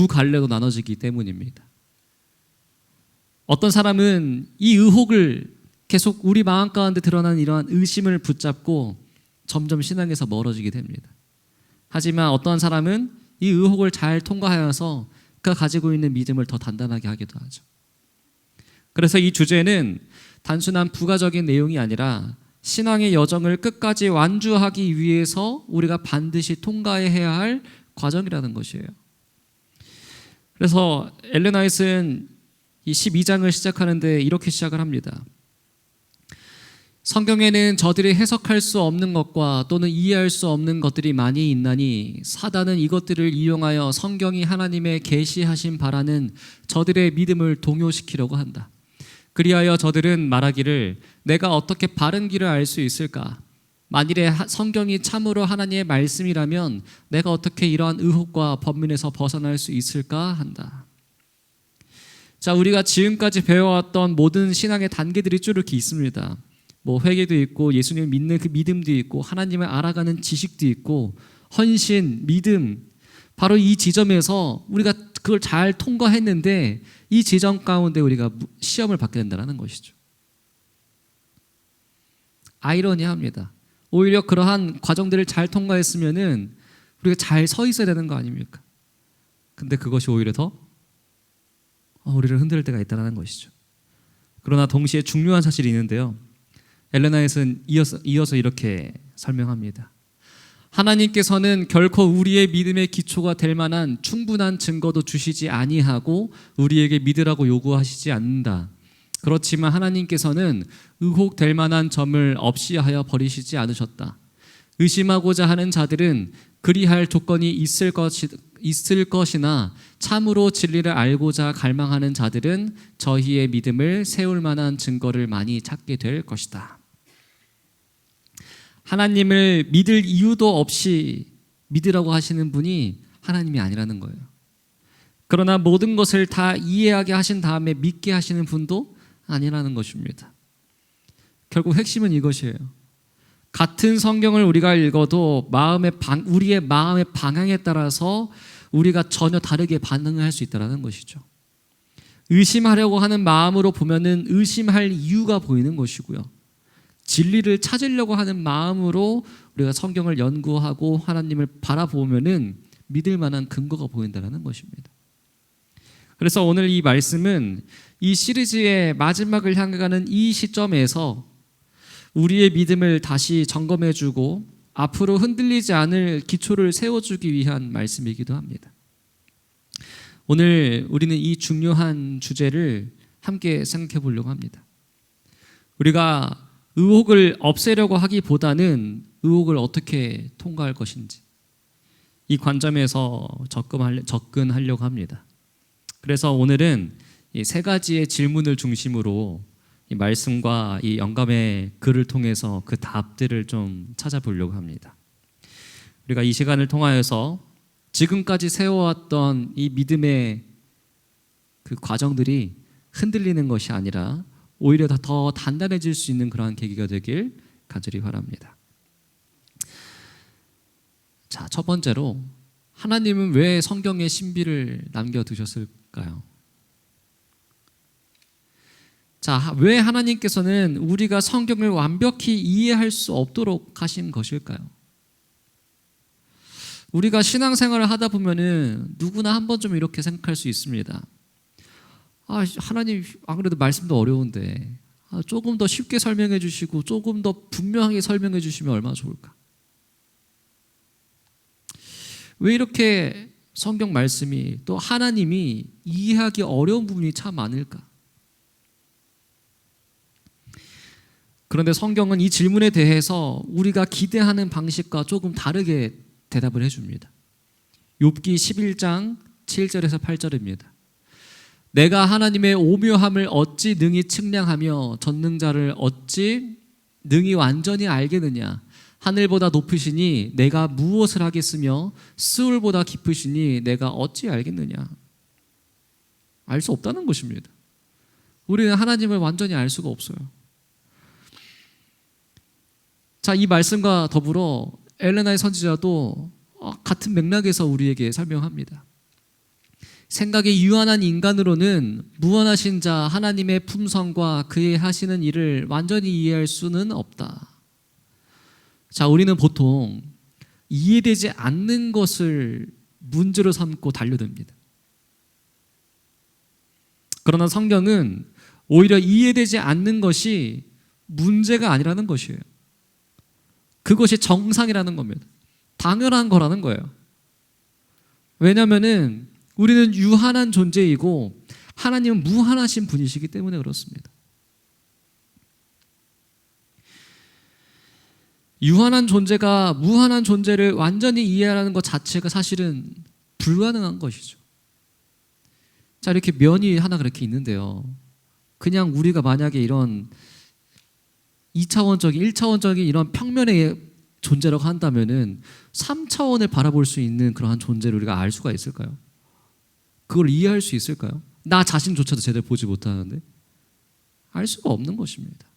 두 갈래로 나눠지기 때문입니다. 어떤 사람은 이 의혹을 계속 우리 마음 가운데 드러나는 이러한 의심을 붙잡고 점점 신앙에서 멀어지게 됩니다. 하지만 어떤 사람은 이 의혹을 잘 통과하여서 그가 가지고 있는 믿음을 더 단단하게 하기도 하죠. 그래서 이 주제는 단순한 부가적인 내용이 아니라 신앙의 여정을 끝까지 완주하기 위해서 우리가 반드시 통과해야 할 과정이라는 것이에요. 그래서 엘렌 화이트는 이 12장을 시작하는데 이렇게 시작을 합니다. 성경에는 저들이 해석할 수 없는 것과 또는 이해할 수 없는 것들이 많이 있나니 사단은 이것들을 이용하여 성경이 하나님의 계시하신 바라는 저들의 믿음을 동요시키려고 한다. 그리하여 저들은 말하기를 내가 어떻게 바른 길을 알 수 있을까? 만일에 성경이 참으로 하나님의 말씀이라면 내가 어떻게 이러한 의혹과 번민에서 벗어날 수 있을까 한다. 자, 우리가 지금까지 배워왔던 모든 신앙의 단계들이 쭈르기 있습니다. 회개도 있고 예수님을 믿는 그 믿음도 있고 하나님을 알아가는 지식도 있고 헌신, 믿음, 바로 이 지점에서 우리가 그걸 잘 통과했는데 이 지점 가운데 우리가 시험을 받게 된다는 것이죠. 아이러니합니다. 오히려 그러한 과정들을 잘 통과했으면은 우리가 잘 서 있어야 되는 거 아닙니까? 근데 그것이 오히려 더 우리를 흔들 때가 있다는 것이죠. 그러나 동시에 중요한 사실이 있는데요. 엘렌 화이트는 이어서 이렇게 설명합니다. 하나님께서는 결코 우리의 믿음의 기초가 될 만한 충분한 증거도 주시지 아니하고 우리에게 믿으라고 요구하시지 않는다. 그렇지만 하나님께서는 의혹될 만한 점을 없이 하여 버리시지 않으셨다. 의심하고자 하는 자들은 그리할 조건이 있을 것이나 참으로 진리를 알고자 갈망하는 자들은 저희의 믿음을 세울 만한 증거를 많이 찾게 될 것이다. 하나님을 믿을 이유도 없이 믿으라고 하시는 분이 하나님이 아니라는 거예요. 그러나 모든 것을 다 이해하게 하신 다음에 믿게 하시는 분도 아니라는 것입니다. 결국 핵심은 이것이에요. 같은 성경을 우리가 읽어도 우리의 마음의 방향에 따라서 우리가 전혀 다르게 반응을 할 수 있다는 것이죠. 의심하려고 하는 마음으로 보면은 의심할 이유가 보이는 것이고요. 진리를 찾으려고 하는 마음으로 우리가 성경을 연구하고 하나님을 바라보면은 믿을 만한 근거가 보인다는 것입니다. 그래서 오늘 이 말씀은 이 시리즈의 마지막을 향해 가는 이 시점에서 우리의 믿음을 다시 점검해주고 앞으로 흔들리지 않을 기초를 세워주기 위한 말씀이기도 합니다. 오늘 우리는 이 중요한 주제를 함께 생각해 보려고 합니다. 우리가 의혹을 없애려고 하기보다는 의혹을 어떻게 통과할 것인지 이 관점에서 접근하려고 합니다. 그래서 오늘은 이 세 가지의 질문을 중심으로 이 말씀과 이 영감의 글을 통해서 그 답들을 좀 찾아보려고 합니다. 우리가 이 시간을 통하여서 지금까지 세워왔던 이 믿음의 그 과정들이 흔들리는 것이 아니라 오히려 더 단단해질 수 있는 그러한 계기가 되길 간절히 바랍니다. 자, 첫 번째로 하나님은 왜 성경에 신비를 남겨두셨을까요? 자, 왜 하나님께서는 우리가 성경을 완벽히 이해할 수 없도록 하신 것일까요? 우리가 신앙생활을 하다 보면은 누구나 한 번쯤 이렇게 생각할 수 있습니다. 하나님 안 그래도 말씀도 어려운데 조금 더 쉽게 설명해 주시고 조금 더 분명하게 설명해 주시면 얼마나 좋을까? 왜 이렇게 성경 말씀이 또 하나님이 이해하기 어려운 부분이 참 많을까? 그런데 성경은 이 질문에 대해서 우리가 기대하는 방식과 조금 다르게 대답을 해줍니다. 욥기 11장 7절에서 8절입니다. 내가 하나님의 오묘함을 어찌 능히 측량하며 전능자를 어찌 능히 완전히 알겠느냐. 하늘보다 높으시니 내가 무엇을 하겠으며 스울보다 깊으시니 내가 어찌 알겠느냐. 알 수 없다는 것입니다. 우리는 하나님을 완전히 알 수가 없어요. 자, 이 말씀과 더불어 엘렌 화이트 선지자도 같은 맥락에서 우리에게 설명합니다. 생각이 유한한 인간으로는 무한하신 자 하나님의 품성과 그의 하시는 일을 완전히 이해할 수는 없다. 자, 우리는 보통 이해되지 않는 것을 문제로 삼고 달려듭니다. 그러나 성경은 오히려 이해되지 않는 것이 문제가 아니라는 것이에요. 그것이 정상이라는 겁니다. 당연한 거라는 거예요. 왜냐하면 우리는 유한한 존재이고 하나님은 무한하신 분이시기 때문에 그렇습니다. 유한한 존재가 무한한 존재를 완전히 이해하는 것 자체가 사실은 불가능한 것이죠. 자, 이렇게 면이 하나 그렇게 있는데요. 그냥 우리가 만약에 이런 2차원적인, 1차원적인 이런 평면의 존재라고 한다면은 3차원을 바라볼 수 있는 그러한 존재를 우리가 알 수가 있을까요? 그걸 이해할 수 있을까요? 나 자신조차도 제대로 보지 못하는데 알 수가 없는 것입니다.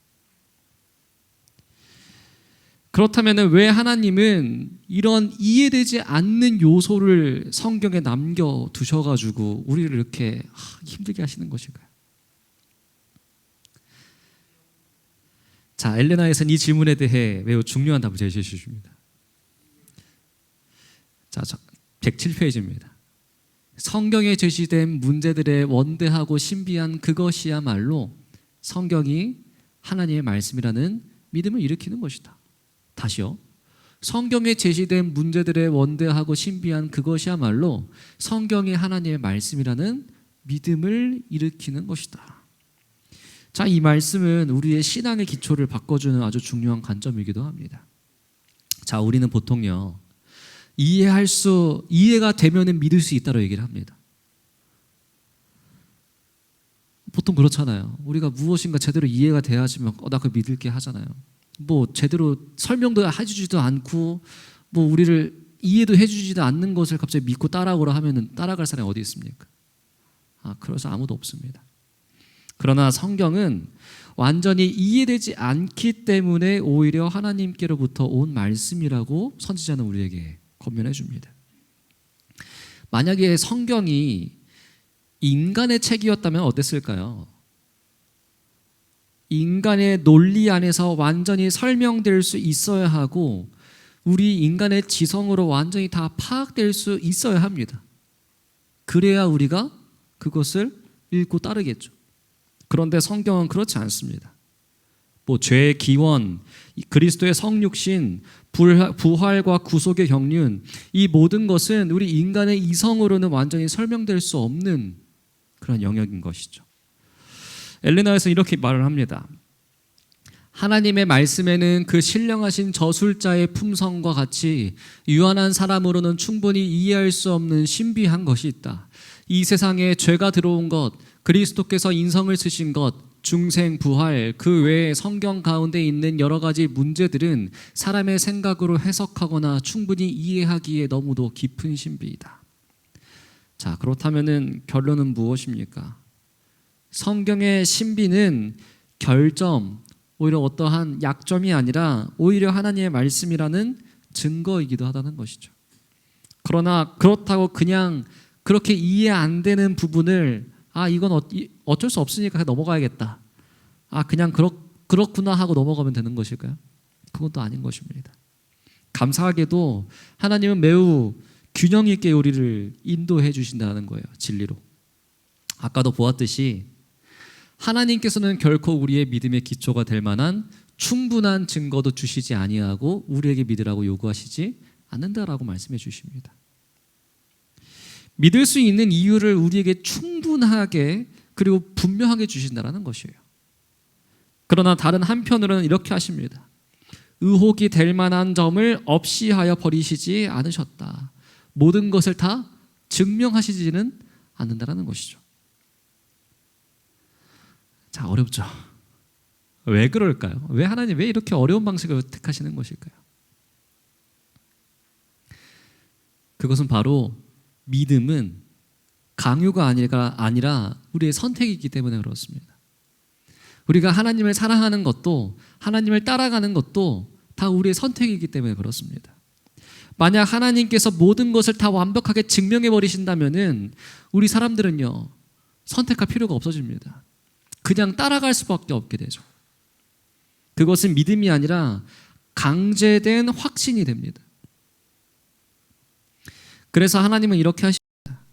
그렇다면 왜 하나님은 이런 이해되지 않는 요소를 성경에 남겨두셔가지고 우리를 이렇게 힘들게 하시는 것일까요? 자, 엘레나에서는 이 질문에 대해 매우 중요한 답을 제시해 주십니다. 자, 107페이지입니다. 성경에 제시된 문제들의 원대하고 신비한 그것이야말로 성경이 하나님의 말씀이라는 믿음을 일으키는 것이다. 다시요. 성경에 제시된 문제들의 원대하고 신비한 그것이야말로 성경이 하나님의 말씀이라는 믿음을 일으키는 것이다. 자, 이 말씀은 우리의 신앙의 기초를 바꿔주는 아주 중요한 관점이기도 합니다. 자, 우리는 보통요, 이해가 되면은 믿을 수 있다고 얘기를 합니다. 보통 그렇잖아요. 우리가 무엇인가 제대로 이해가 돼야지만 나 그거 믿을게 하잖아요. 뭐 제대로 설명도 해주지도 않고 뭐 우리를 이해도 해주지도 않는 것을 갑자기 믿고 따라오라 하면은 따라갈 사람이 어디 있습니까? 그래서 아무도 없습니다. 그러나 성경은 완전히 이해되지 않기 때문에 오히려 하나님께로부터 온 말씀이라고 선지자는 우리에게 권면해 줍니다. 만약에 성경이 인간의 책이었다면 어땠을까요? 인간의 논리 안에서 완전히 설명될 수 있어야 하고 우리 인간의 지성으로 완전히 다 파악될 수 있어야 합니다. 그래야 우리가 그것을 읽고 따르겠죠. 그런데 성경은 그렇지 않습니다. 뭐 죄의 기원, 그리스도의 성육신, 부활과 구속의 경륜, 이 모든 것은 우리 인간의 이성으로는 완전히 설명될 수 없는 그런 영역인 것이죠. 엘레나에서 이렇게 말을 합니다. 하나님의 말씀에는 그 신령하신 저술자의 품성과 같이 유한한 사람으로는 충분히 이해할 수 없는 신비한 것이 있다. 이 세상에 죄가 들어온 것, 그리스도께서 인성을 쓰신 것, 중생, 부활, 그 외에 성경 가운데 있는 여러 가지 문제들은 사람의 생각으로 해석하거나 충분히 이해하기에 너무도 깊은 신비이다. 자, 그렇다면은 결론은 무엇입니까? 성경의 신비는 결점, 오히려 어떠한 약점이 아니라 오히려 하나님의 말씀이라는 증거이기도 하다는 것이죠. 그러나 그렇다고 그냥 그렇게 이해 안 되는 부분을 이건 어쩔 수 없으니까 넘어가야겠다. 그냥 그렇구나 하고 넘어가면 되는 것일까요? 그건 또 아닌 것입니다. 감사하게도 하나님은 매우 균형 있게 우리를 인도해 주신다는 거예요. 진리로. 아까도 보았듯이 하나님께서는 결코 우리의 믿음의 기초가 될 만한 충분한 증거도 주시지 아니하고 우리에게 믿으라고 요구하시지 않는다라고 말씀해 주십니다. 믿을 수 있는 이유를 우리에게 충분하게 그리고 분명하게 주신다는 것이에요. 그러나 다른 한편으로는 이렇게 하십니다. 의혹이 될 만한 점을 없이 하여 버리시지 않으셨다. 모든 것을 다 증명하시지는 않는다는 것이죠. 자, 어렵죠. 왜 그럴까요? 왜 하나님 왜 이렇게 어려운 방식을 택하시는 것일까요? 그것은 바로 믿음은 강요가 아니라 우리의 선택이기 때문에 그렇습니다. 우리가 하나님을 사랑하는 것도 하나님을 따라가는 것도 다 우리의 선택이기 때문에 그렇습니다. 만약 하나님께서 모든 것을 다 완벽하게 증명해 버리신다면은 우리 사람들은요, 선택할 필요가 없어집니다. 그냥 따라갈 수밖에 없게 되죠. 그것은 믿음이 아니라 강제된 확신이 됩니다. 그래서 하나님은 이렇게 하십니다.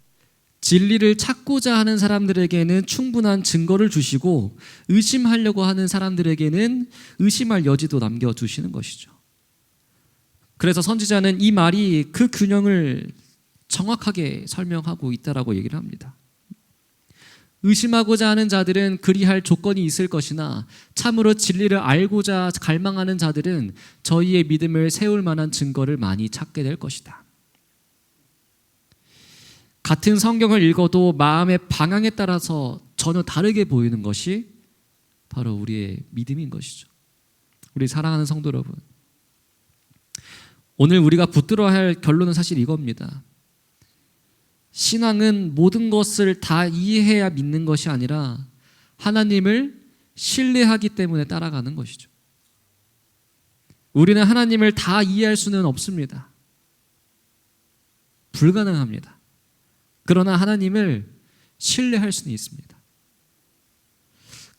진리를 찾고자 하는 사람들에게는 충분한 증거를 주시고 의심하려고 하는 사람들에게는 의심할 여지도 남겨두시는 것이죠. 그래서 선지자는 이 말이 그 균형을 정확하게 설명하고 있다라고 얘기를 합니다. 의심하고자 하는 자들은 그리할 조건이 있을 것이나 참으로 진리를 알고자 갈망하는 자들은 저희의 믿음을 세울 만한 증거를 많이 찾게 될 것이다. 같은 성경을 읽어도 마음의 방향에 따라서 전혀 다르게 보이는 것이 바로 우리의 믿음인 것이죠. 우리 사랑하는 성도 여러분, 오늘 우리가 붙들어야 할 결론은 사실 이겁니다. 신앙은 모든 것을 다 이해해야 믿는 것이 아니라 하나님을 신뢰하기 때문에 따라가는 것이죠. 우리는 하나님을 다 이해할 수는 없습니다. 불가능합니다. 그러나 하나님을 신뢰할 수는 있습니다.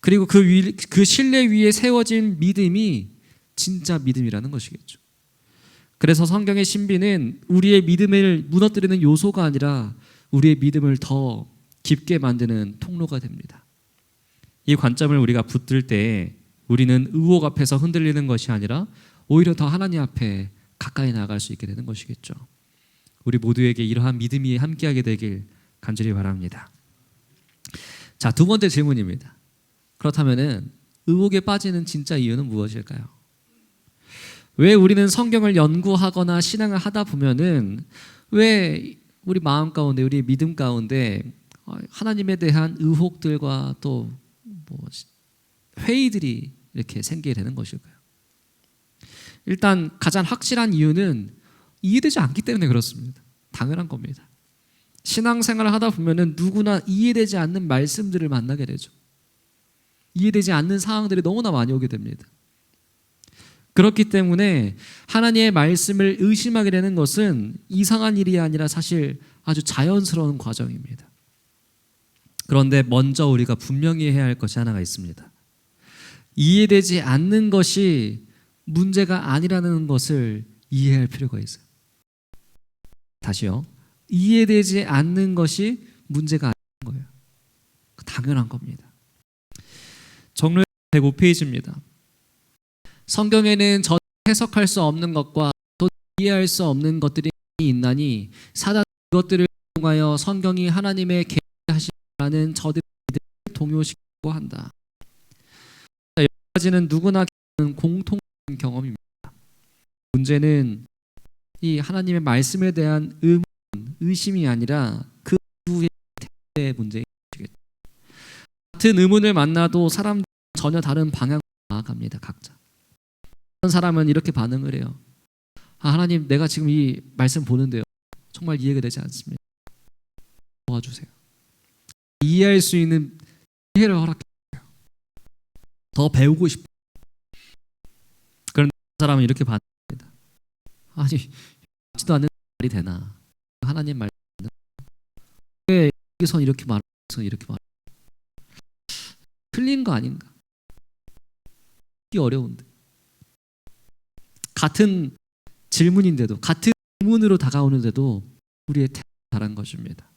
그리고 그 신뢰 위에 세워진 믿음이 진짜 믿음이라는 것이겠죠. 그래서 성경의 신비는 우리의 믿음을 무너뜨리는 요소가 아니라 우리의 믿음을 더 깊게 만드는 통로가 됩니다. 이 관점을 우리가 붙들 때 우리는 의혹 앞에서 흔들리는 것이 아니라 오히려 더 하나님 앞에 가까이 나아갈 수 있게 되는 것이겠죠. 우리 모두에게 이러한 믿음이 함께하게 되길 간절히 바랍니다. 자, 두 번째 질문입니다. 그렇다면은 의혹에 빠지는 진짜 이유는 무엇일까요? 왜 우리는 성경을 연구하거나 신앙을 하다 보면은 왜 우리 마음 가운데, 우리 믿음 가운데 하나님에 대한 의혹들과 또 회의들이 이렇게 생기게 되는 것일까요? 일단 가장 확실한 이유는 이해되지 않기 때문에 그렇습니다. 당연한 겁니다. 신앙생활을 하다 보면은 누구나 이해되지 않는 말씀들을 만나게 되죠. 이해되지 않는 상황들이 너무나 많이 오게 됩니다. 그렇기 때문에 하나님의 말씀을 의심하게 되는 것은 이상한 일이 아니라 사실 아주 자연스러운 과정입니다. 그런데 먼저 우리가 분명히 해야 할 것이 하나가 있습니다. 이해되지 않는 것이 문제가 아니라는 것을 이해할 필요가 있어요. 다시요. 이해되지 않는 것이 문제가 아닌 거예요. 당연한 겁니다. 정론 105페이지입니다. 성경에는 해석할 수 없는 것과 또 이해할 수 없는 것들이 있나니 사단 이것들을 통하여 성경이 하나님의 계시하시라는 저들의 믿음을 동요시키고 한다. 여기까지는 누구나 겪는 공통된 경험입니다. 문제는 이 하나님의 말씀에 대한 의심이 아니라 그 이후의 태도의 문제인 것이겠죠. 같은 의문을 만나도 사람들은 전혀 다른 방향으로 나아갑니다. 각자. 어떤 사람은 이렇게 반응을 해요. 하나님, 내가 지금 이 말씀 보는데요, 정말 이해가 되지 않습니다. 도와주세요. 이해할 수 있는 이해를 허락해주세요. 더 배우고 싶어요. 그런데 사람은 이렇게 반응합니다. 아니, 맞지도 않는 말이 되나? 하나님 말씀 왜 여기서 이렇게 말하고 이렇게 말하고 틀린 거 아닌가? 이게 어려운데. 같은 질문인데도, 같은 의문으로 다가오는데도 우리의 태도가 다른 것입니다.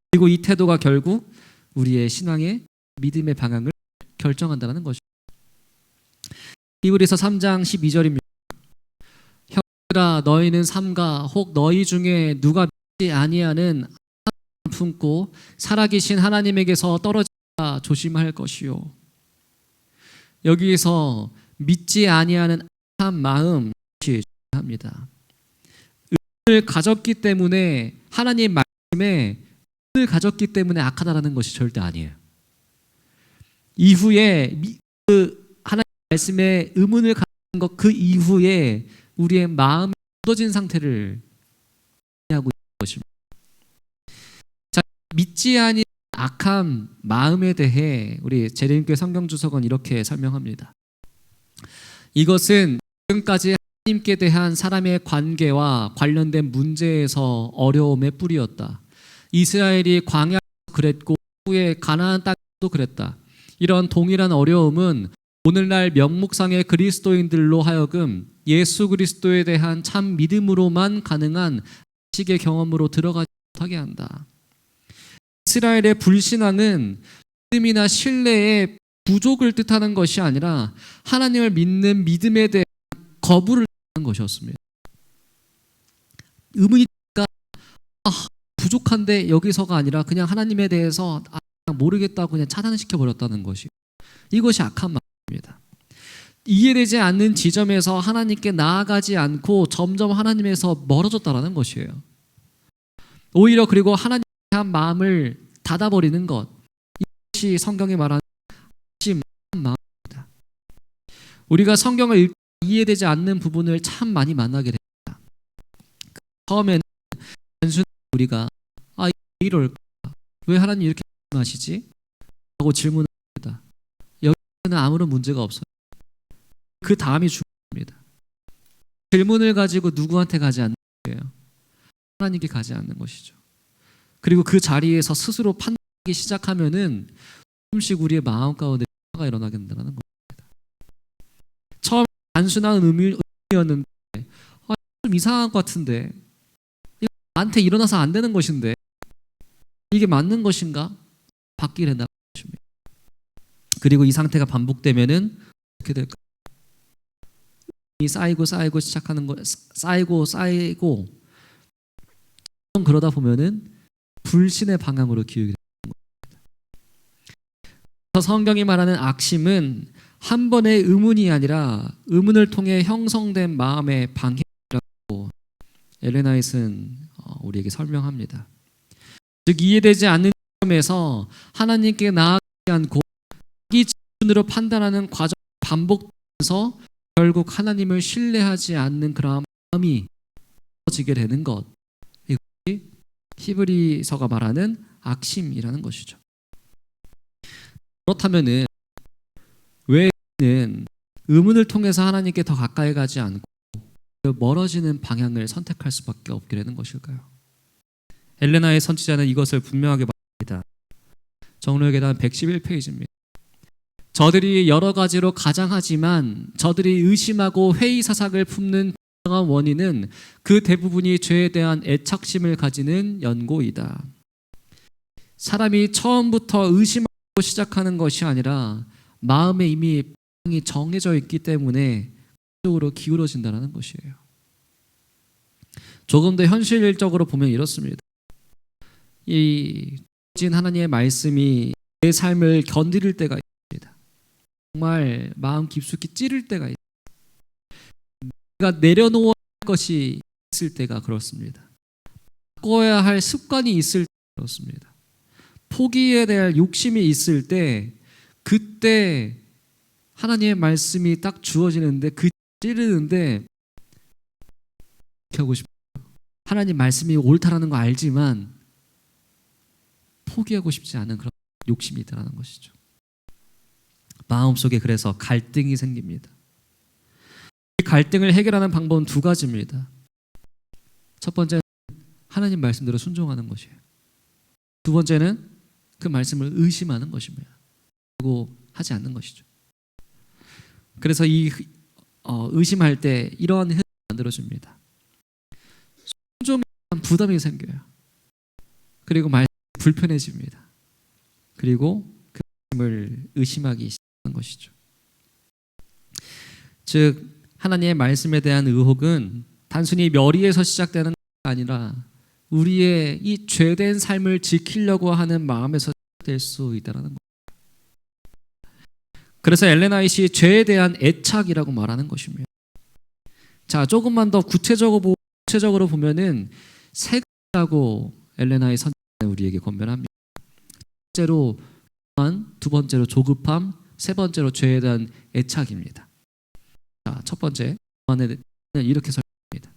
그리고 이 태도가 결국 우리의 신앙의 믿음의 방향을 결정한다는 것입니다. 히브리서 3장 12절입니다. 형들아, 너희는 삼가 혹 너희 중에 누가 믿지 아니하는 하나님을 품고 살아계신 하나님에게서 떨어지라 조심할 것이요. 여기에서 믿지 아니하는 악한 마음이 중요합니다. 의문을 가졌기 때문에 하나님 말씀에 의문을 가졌기 때문에 악하다라는 것이 절대 아니에요. 이후에 그 하나님 말씀에 의문을 가진 것, 그 이후에 우리의 마음이 굳어진 상태를 하고 있는 것입니다. 자, 믿지 아니하는 악한 마음에 대해 우리 재림교회 성경주석은 이렇게 설명합니다. 이것은 지금까지 하나님께 대한 사람의 관계와 관련된 문제에서 어려움의 뿌리였다. 이스라엘이 광야에서 그랬고 후에 가나안 땅도 그랬다. 이런 동일한 어려움은 오늘날 명목상의 그리스도인들로 하여금 예수 그리스도에 대한 참 믿음으로만 가능한 식의 경험으로 들어가지 못하게 한다. 이스라엘의 불신앙은 믿음이나 신뢰의 부족을 뜻하는 것이 아니라 하나님을 믿는 믿음에 대한 거부를 뜻하는 것이었습니다. 의문이 부족한데 여기서가 아니라 그냥 하나님에 대해서 그냥 모르겠다고 그냥 차단시켜 버렸다는 것이, 이것이 악한 마음입니다. 이해되지 않는 지점에서 하나님께 나아가지 않고 점점 하나님에서 멀어졌다라는 것이에요. 오히려 그리고 하나님에 대한 마음을 닫아버리는 것, 이것이 성경이 말하는 마음입니다. 우리가 성경을 읽고 이해되지 않는 부분을 참 많이 만나게 됩니다. 처음에는 단순히 우리가 왜 이럴까? 왜 하나님 이렇게 말씀하시지? 라고 질문합니다. 여기는 아무런 문제가 없어요. 그 다음이 중요합니다. 질문을 가지고 누구한테 가지 않는 거예요? 하나님께 가지 않는 것이죠. 그리고 그 자리에서 스스로 판단하기 시작하면은 조금씩 우리의 마음 가운데 변화가 일어나게 된다는 겁니다. 처음 단순한 의미였는데 좀 이상한 것 같은데, 이거 나한테 일어나서 안 되는 것인데 이게 맞는 것인가? 바뀌게 된다는 것입니다. 그리고 이 상태가 반복되면은 어떻게 될까? 쌓이고 시작하는 거, 쌓이고 그러다 보면은 불신의 방향으로 기울게 되는 겁니다. 그래서 성경이 말하는 악심은 한 번의 의문이 아니라 의문을 통해 형성된 마음의 방향이라고 엘렌 화이트는 우리에게 설명합니다. 즉 이해되지 않는 점에서 하나님께 나아가지 않고 자기 기준으로 판단하는 과정이 반복되면서 결국 하나님을 신뢰하지 않는 그런 마음이 지게 되는 것, 이것이 히브리서가 말하는 악심이라는 것이죠. 그렇다면은 왜 우리는 의문을 통해서 하나님께 더 가까이 가지 않고 멀어지는 방향을 선택할 수밖에 없게 되는 것일까요? 엘레나의 선지자는 이것을 분명하게 말합니다. 정로의 계단 111페이지입니다. 저들이 여러 가지로 가장하지만 저들이 의심하고 회의사삭을 품는 진정한 원인은 그 대부분이 죄에 대한 애착심을 가지는 연고이다. 사람이 처음부터 의심하고 시작하는 것이 아니라 마음에 이미 방향이 정해져 있기 때문에 그쪽으로 기울어진다는 것이에요. 조금 더 현실적으로 보면 이렇습니다. 이 하나님의 말씀이 내 삶을 건드릴 때가 있습니다. 정말 마음 깊숙이 찌를 때가 있습니다. 내가 내려놓아야 할 것이 있을 때가 그렇습니다. 바꿔야 할 습관이 있을 때 그렇습니다. 포기에 대한 욕심이 있을 때, 그때 하나님의 말씀이 딱 주어지는데 그 찌르는데 하고 싶어요. 하나님 말씀이 옳다라는 거 알지만 포기하고 싶지 않은 그런 욕심이 있다는 것이죠. 마음속에 그래서 갈등이 생깁니다. 이 갈등을 해결하는 방법은 두 가지입니다. 첫 번째는 하나님 말씀대로 순종하는 것이에요. 두 번째는 그 말씀을 의심하는 것입니다. 그리고 하지 않는 것이죠. 그래서 이 의심할 때 이러한 흐름을 만들어줍니다. 순종에 대한 부담이 생겨요. 그리고 말씀이 불편해집니다. 그리고 그 말씀을 의심하기 시작하는 것이죠. 즉 하나님의 말씀에 대한 의혹은 단순히 멸의에서 시작되는 것이 아니라 우리의 이 죄된 삶을 지키려고 하는 마음에서 시작될 수 있다는 겁니다. 그래서 엘렌 화이트이 죄에 대한 애착이라고 말하는 것입니다. 자, 조금만 더 구체적으로 보면은 세 가지라고 엘렌 화이트 선지자는 우리에게 권면합니다. 첫째로 두 번째로 조급함, 세 번째로 죄에 대한 애착입니다. 자, 첫 번째 이렇게 설명합니다.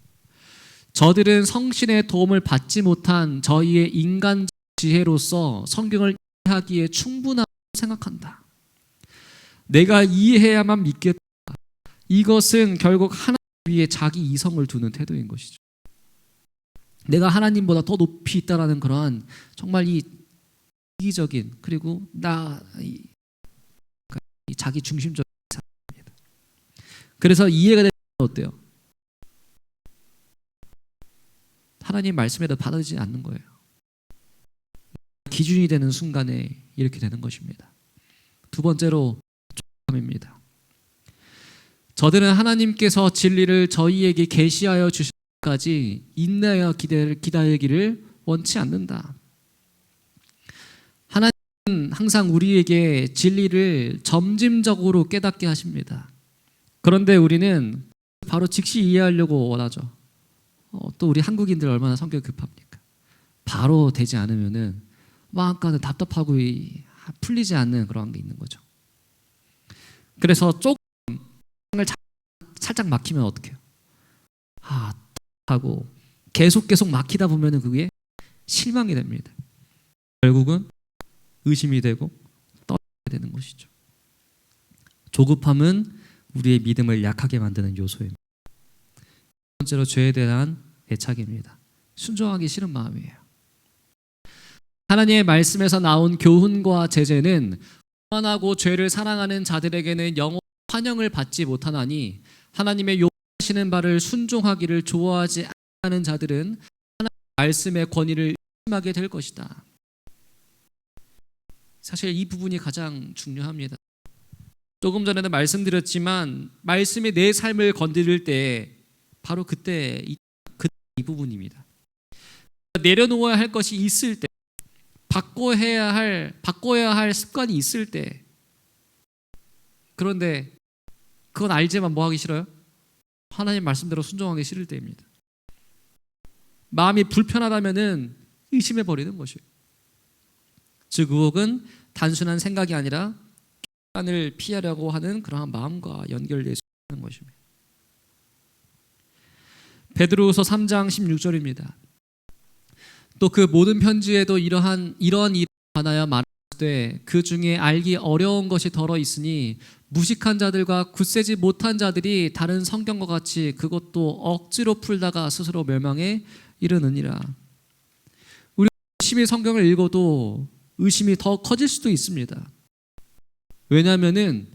저들은 성신의 도움을 받지 못한 저희의 인간 지혜로서 성경을 이해하기에 충분하다고 생각한다. 내가 이해해야만 믿겠다. 이것은 결국 하나님의 위에 자기 이성을 두는 태도인 것이죠. 내가 하나님보다 더 높이 있다라는 그러한 정말 이 이기적인, 그리고 이 자기 중심적인 사람입니다. 그래서 이해가 되면 어때요? 하나님 말씀에도 받아들이지 않는 거예요. 기준이 되는 순간에 이렇게 되는 것입니다. 두 번째로 조급함입니다. 저들은 하나님께서 진리를 저희에게 계시하여 주시기까지 인내하여 기다리기를 원치 않는다. 하나님은 항상 우리에게 진리를 점진적으로 깨닫게 하십니다. 그런데 우리는 바로 즉시 이해하려고 원하죠. 또 우리 한국인들 얼마나 성격 급합니까? 바로 되지 않으면은 마음가는 답답하고 풀리지 않는 그런 게 있는 거죠. 그래서 조금 살짝 막히면 어떡해요? 하고 계속 막히다 보면은 그게 실망이 됩니다. 결국은 의심이 되고 떠나게 되는 것이죠. 조급함은 우리의 믿음을 약하게 만드는 요소입니다. 두 번째로 죄에 대한 애착입니다. 순종하기 싫은 마음이에요. 하나님의 말씀에서 나온 교훈과 제재는 원하고 죄를 사랑하는 자들에게는 영원 환영을 받지 못하나니 하나님의 요구하시는 바를 순종하기를 좋아하지 않는 자들은 하나님의 말씀의 권위를 의심하게 될 것이다. 사실 이 부분이 가장 중요합니다. 조금 전에도 말씀드렸지만 말씀이 내 삶을 건드릴 때 바로 그때 이 부분입니다. 내려놓아야 할 것이 있을 때, 바꿔야 할 습관이 있을 때, 그런데 그건 알지만 뭐 하기 싫어요? 하나님 말씀대로 순종하기 싫을 때입니다. 마음이 불편하다면은 의심해 버리는 것이에요. 즉 의혹은 단순한 생각이 아니라 시간을 피하려고 하는 그러한 마음과 연결되어 있는 것입니다. 베드로후서 3장 16절입니다. 또 그 모든 편지에도 이러한 일에 관하여 말하되 그 중에 알기 어려운 것이 덜어 있으니 무식한 자들과 굳세지 못한 자들이 다른 성경과 같이 그것도 억지로 풀다가 스스로 멸망에 이르느니라. 우리 열심히 성경을 읽어도 의심이 더 커질 수도 있습니다. 왜냐하면은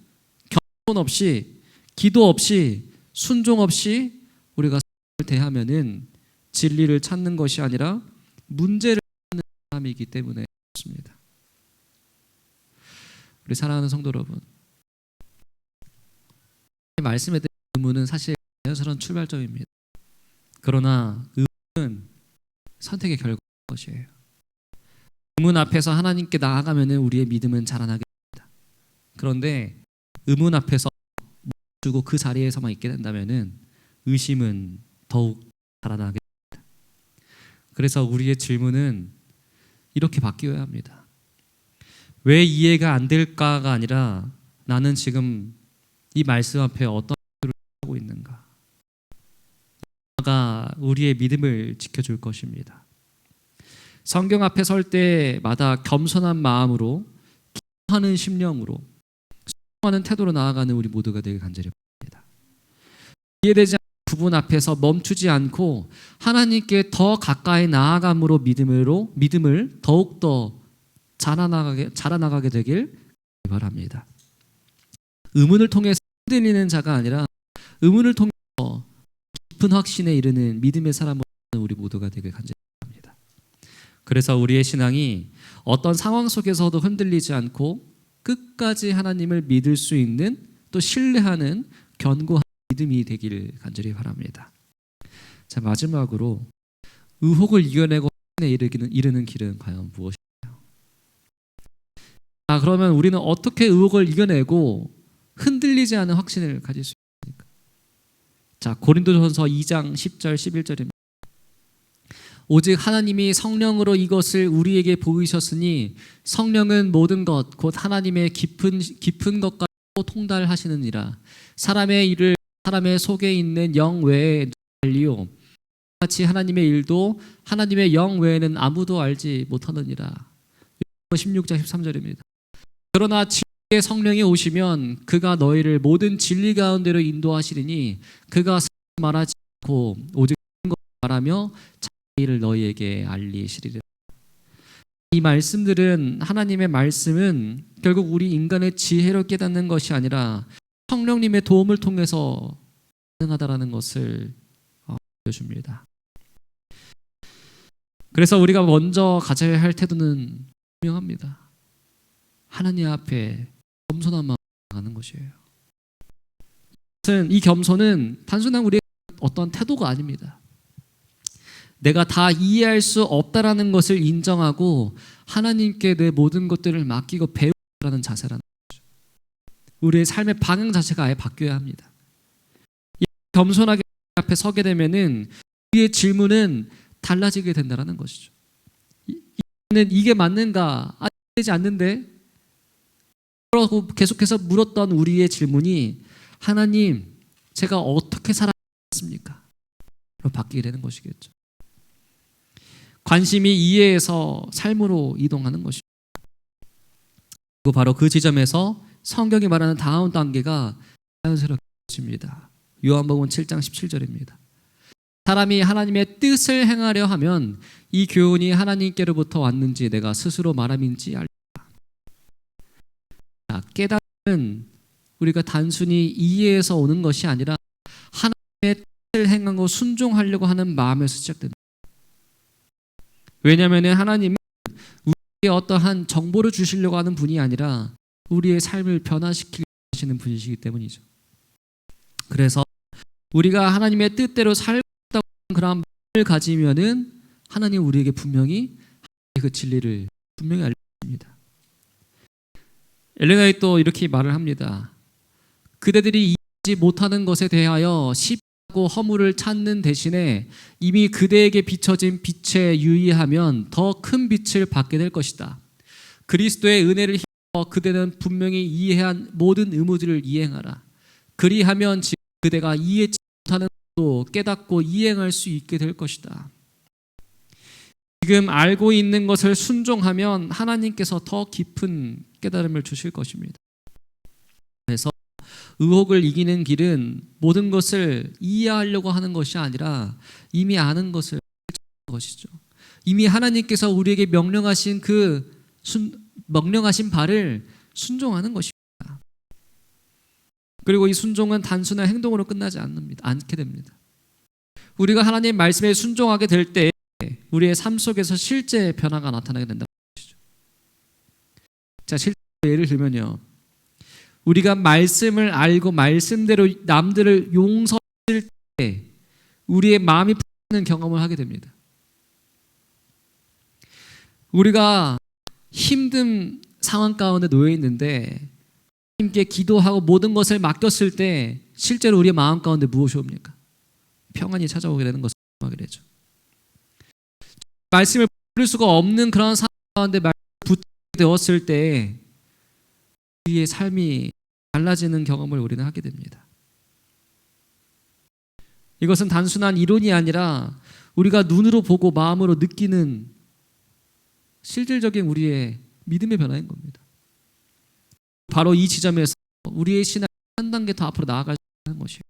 결혼 없이, 기도 없이, 순종 없이 우리가 대하면은 진리를 찾는 것이 아니라 문제를 찾는 사람이기 때문에 그렇습니다. 우리 사랑하는 성도 여러분, 말씀에 대한 의문은 사실 자연스러운 출발점입니다. 그러나 의문은 선택의 결과인 것이에요. 의문 앞에서 하나님께 나아가면 우리의 믿음은 자라나게 됩니다. 그런데 의문 앞에서 멈추고 그 자리에서만 있게 된다면 의심은 더욱 자라나게 됩니다. 그래서 우리의 질문은 이렇게 바뀌어야 합니다. 왜 이해가 안 될까가 아니라 나는 지금 이 말씀 앞에 어떤 일을 하고 있는가? 가 우리의 믿음을 지켜줄 것입니다. 성경 앞에 설 때마다 겸손한 마음으로, 기도하는 심령으로, 순종하는 태도로 나아가는 우리 모두가 되길 간절히 바랍니다. 이해되지 않는 부분 앞에서 멈추지 않고 하나님께 더 가까이 나아감으로 믿음을 더욱더 자라나가게 되길 바랍니다. 의문을 통해서 흔들리는 자가 아니라 의문을 통해서 깊은 확신에 이르는 믿음의 사람으로 우리 모두가 되길 간절히 바랍니다. 그래서 우리의 신앙이 어떤 상황 속에서도 흔들리지 않고 끝까지 하나님을 믿을 수 있는, 또 신뢰하는 견고한 믿음이 되기를 간절히 바랍니다. 자, 마지막으로 의혹을 이겨내고 확신에 이르는 길은 과연 무엇일까요? 그러면 우리는 어떻게 의혹을 이겨내고 흔들리지 않은 확신을 가질 수 있습니까? 자, 고린도전서 2장 10절 11절입니다. 오직 하나님이 성령으로 이것을 우리에게 보이셨으니 성령은 모든 것 곧 하나님의 깊은 것까지 통달하시느니라. 사람의 일을 사람의 속에 있는 영 외에 알리요 같이 하나님의 일도 하나님의 영 외에는 아무도 알지 못하느니라. 16장 13절입니다. 그러나 진리의 성령이 오시면 그가 너희를 모든 진리 가운데로 인도하시리니 그가 말하지 않고 오직 것 말하며 자기 일을 너희에게 알리시리라. 이 말씀들은, 하나님의 말씀은 결국 우리 인간의 지혜로 깨닫는 것이 아니라 성령님의 도움을 통해서 가능하다라는 것을 보여줍니다. 그래서 우리가 먼저 가져야 할 태도는 분명합니다. 하나님 앞에 겸손한 마음으로 나가는 것이에요. 이 겸손은 단순한 우리의 어떤 태도가 아닙니다. 내가 다 이해할 수 없다라는 것을 인정하고 하나님께 내 모든 것들을 맡기고 배우라는 자세라는 거죠. 우리의 삶의 방향 자체가 아예 바뀌어야 합니다. 겸손하게 앞에 서게 되면은 우리의 질문은 달라지게 된다는 것이죠. 이게 맞는가? 되지 않는데? 그러고 계속해서 물었던 우리의 질문이 하나님, 제가 어떻게 살았습니까? 바뀌게 되는 것이겠죠. 관심이 이해에서 삶으로 이동하는 것입니다. 그리고 바로 그 지점에서 성경이 말하는 다음 단계가 자연스럽게 이루어집니다. 요한복음 7장 17절입니다. 사람이 하나님의 뜻을 행하려 하면 이 교훈이 하나님께로부터 왔는지 내가 스스로 말함인지 알리라. 깨달음은 우리가 단순히 이해해서 오는 것이 아니라 하나님의 뜻을 행하고 순종하려고 하는 마음에서 시작됩니다. 왜냐하면 하나님은 우리에게 어떠한 정보를 주시려고 하는 분이 아니라 우리의 삶을 변화시키려고 하시는 분이시기 때문이죠. 그래서 우리가 하나님의 뜻대로 살고 있다고 하는 그런 마음을 가지면은 하나님 우리에게 분명히 그 진리를 분명히 알려줍니다. 엘렌 화이트도 이렇게 말을 합니다. 그대들이 이해하지 못하는 것에 대하여 시비하고 허물을 찾는 대신에 이미 그대에게 비춰진 빛에 유의하면 더 큰 빛을 받게 될 것이다. 그리스도의 은혜를 힘입어 그대는 분명히 이해한 모든 의무들을 이행하라. 그리하면 지금 그대가 이해하지 못하는 것도 깨닫고 이행할 수 있게 될 것이다. 지금 알고 있는 것을 순종하면 하나님께서 더 깊은 깨달음을 주실 것입니다. 그래서 의혹을 이기는 길은 모든 것을 이해하려고 하는 것이 아니라 이미 아는 것을 하는 것이죠. 이미 하나님께서 우리에게 명령하신 명령하신 바를 순종하는 것입니다. 그리고 이 순종은 단순한 행동으로 끝나지 않게 됩니다. 우리가 하나님 말씀에 순종하게 될 때 우리의 삶 속에서 실제 변화가 나타나게 된다는 것이죠. 자, 실제 예를 들면요. 우리가 말씀을 알고 말씀대로 남들을 용서할 때 우리의 마음이 풀리는 경험을 하게 됩니다. 우리가 힘든 상황 가운데 놓여 있는데 하나님께 기도하고 모든 것을 맡겼을 때 실제로 우리의 마음 가운데 무엇이 옵니까? 평안이 찾아오게 되는 것을 하게 되죠. 말씀을 부를 수가 없는 그런 상황 가운데 말씀을 붙게 되었을 때 우리의 삶이 달라지는 경험을 우리는 하게 됩니다. 이것은 단순한 이론이 아니라 우리가 눈으로 보고 마음으로 느끼는 실질적인 우리의 믿음의 변화인 겁니다. 바로 이 지점에서 우리의 신앙이 한 단계 더 앞으로 나아갈 수 있는 것이에요.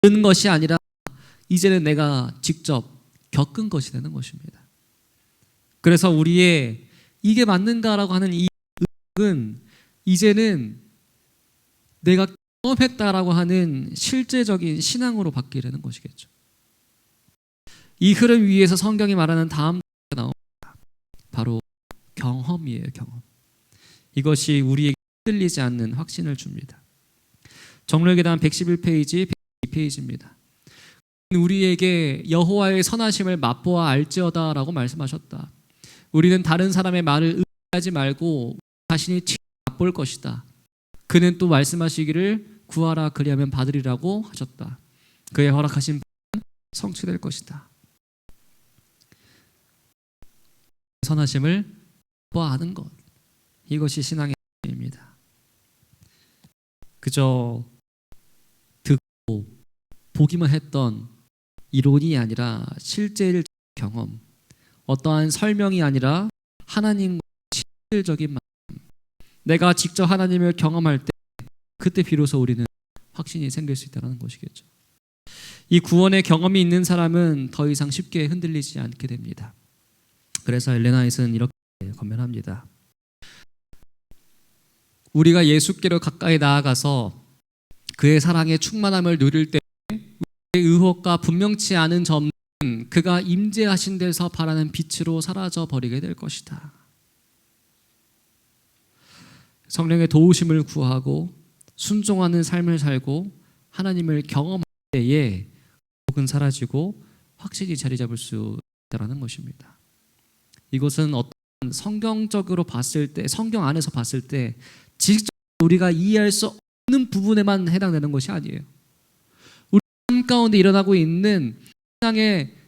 듣는 것이 아니라 이제는 내가 직접 겪은 것이 되는 것입니다. 그래서 우리의 이게 맞는가라고 하는 이 의혹은 이제는 내가 경험했다라고 하는 실제적인 신앙으로 바뀌게 되는 것이겠죠. 이 흐름 위에서 성경이 말하는 다음 단계가 나옵니다. 바로 경험이에요. 경험. 이것이 우리에게 흔들리지 않는 확신을 줍니다. 정로계단 111페이지, 102페이지입니다. 우리에게 여호와의 선하심을 맛보아 알지어다라고 말씀하셨다. 우리는 다른 사람의 말을 의지하지 말고 자신이 맛볼 것이다. 그는 또 말씀하시기를 구하라 그리하면 받으리라고 하셨다. 그의 허락하신 바는 성취될 것이다. 선하심을 맛보아 아는 것, 이것이 신앙의 입니다. 그저 듣고 보기만 했던 이론이 아니라 실제일 경험, 어떠한 설명이 아니라 하나님과 실질적인 마음, 내가 직접 하나님을 경험할 때 그때 비로소 우리는 확신이 생길 수 있다는 것이겠죠. 이 구원의 경험이 있는 사람은 더 이상 쉽게 흔들리지 않게 됩니다. 그래서 엘렌 화이트는 이렇게 권면합니다. 우리가 예수께로 가까이 나아가서 그의 사랑의 충만함을 누릴 때 우리의 의혹과 분명치 않은 점은 그가 임재하신 데서 바라는 빛으로 사라져 버리게 될 것이다. 성령의 도우심을 구하고 순종하는 삶을 살고 하나님을 경험할 때에 혹은 사라지고 확실히 자리 잡을 수 있다는 것입니다. 이것은 어떤 성경적으로 봤을 때, 성경 안에서 봤을 때 직접 우리가 이해할 수 없는 부분에만 해당되는 것이 아니에요. 우리 삶 가운데 일어나고 있는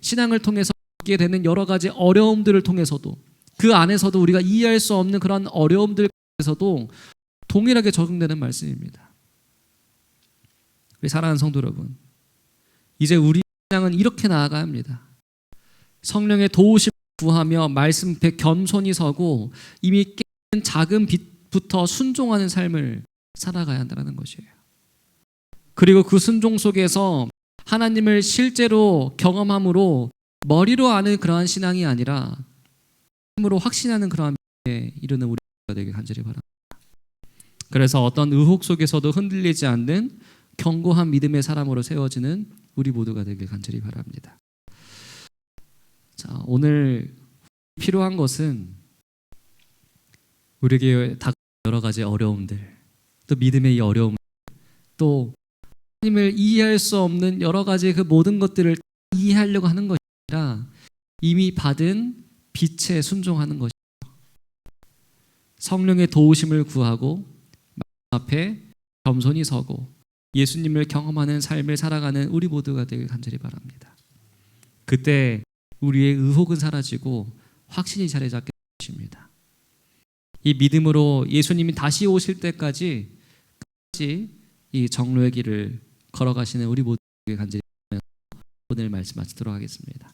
신앙을 통해서 겪게 되는 여러 가지 어려움들을 통해서도, 그 안에서도 우리가 이해할 수 없는 그런 어려움들 에서도 동일하게 적용되는 말씀입니다. 우리 사랑하는 성도 여러분, 이제 우리 신앙은 이렇게 나아가야 합니다. 성령의 도우심을 구하며 말씀 앞에 겸손히 서고 이미 깨진 작은 빛부터 순종하는 삶을 살아가야 한다는 것이에요. 그리고 그 순종 속에서 하나님을 실제로 경험함으로 머리로 아는 그러한 신앙이 아니라 힘으로 확신하는 그러한 믿음에 이르는 우리가 되길 간절히 바랍니다. 그래서 어떤 의혹 속에서도 흔들리지 않는 견고한 믿음의 사람으로 세워지는 우리 모두가 되길 간절히 바랍니다. 자, 오늘 필요한 것은 우리에게 닥친 여러 가지 어려움들, 또 믿음의 이 어려움, 또 하나님을 이해할 수 없는 여러 가지 그 모든 것들을 이해하려고 하는 것이 아니라 이미 받은 빛에 순종하는 것이죠. 성령의 도우심을 구하고 말씀 앞에 겸손히 서고 예수님을 경험하는 삶을 살아가는 우리 모두가 되길 간절히 바랍니다. 그때 우리의 의혹은 사라지고 확신이 자리 잡게 될 것입니다. 이 믿음으로 예수님이 다시 오실 때까지 이 정로의 길을 걸어가시는 우리 모두에게 간절히 오늘 말씀 마치도록 하겠습니다.